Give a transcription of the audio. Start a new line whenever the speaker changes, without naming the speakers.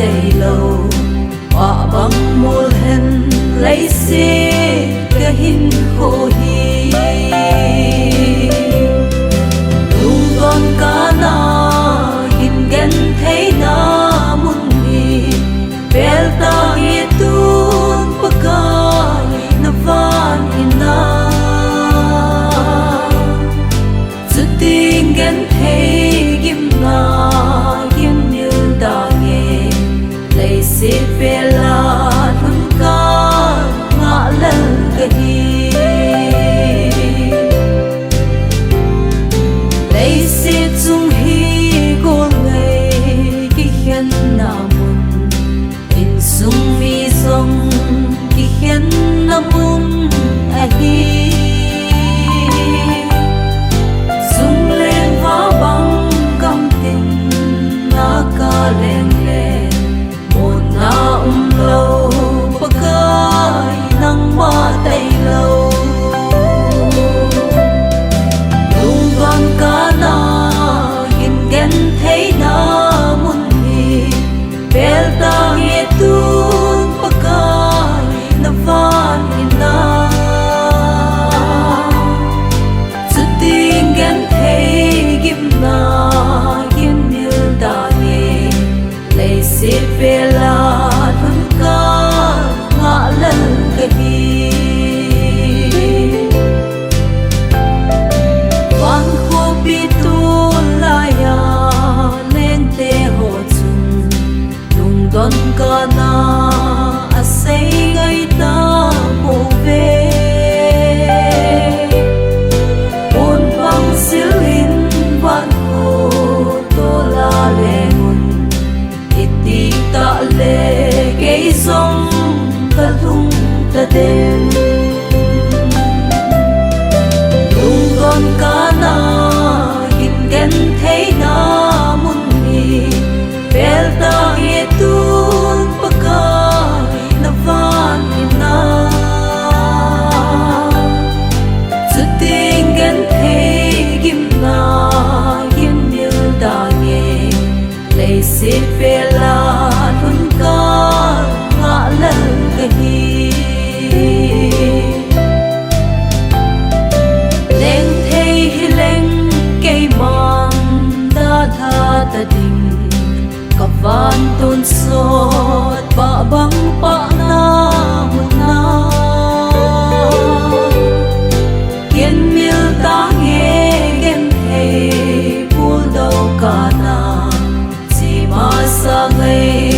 đầy lâu hòa băng mùa hen lấy xí cái hin khô hi lung con cá na hin gen thấy na mun hi bel ta nghe tun pakai na van hina zu ting gen thấy gim na gim như ta nghe lấy xí bela thun ca ngã lần cái hi lấy xí chung hi cô ngày khi khen na mun in sung mi song khi khen na mun a hi sung lên vá băng cam tình na ca lên lên một na lâu pakai nang ma tay lâu lung con cá na hin gen thấy na mun hi bel ta nghe tun pakai na van hina zu ting gen thấy gim na gim như ta nghe lấy xí bela thun ca ngã lần cái hi van khô bi tu la ya lên te ho chung lung don ca na a sei ngai ta mo ve un bang sil hin van khô to la le mun iti ta le cái sông ta lung ta đêm lung con cá na hin gen thấy na mun hi bel ta nghe tun pakai na van hina zu ting gen thấy gim na gim như ta nghe lấy xí bela thun ca ngã lần cái hi lên thấy hi lên cây man đã tha ta đình cả van tôn sốt ba băng ba na một na kiên miêu ta nghe gen hay buồn đâu cả na chỉ mà sa ngày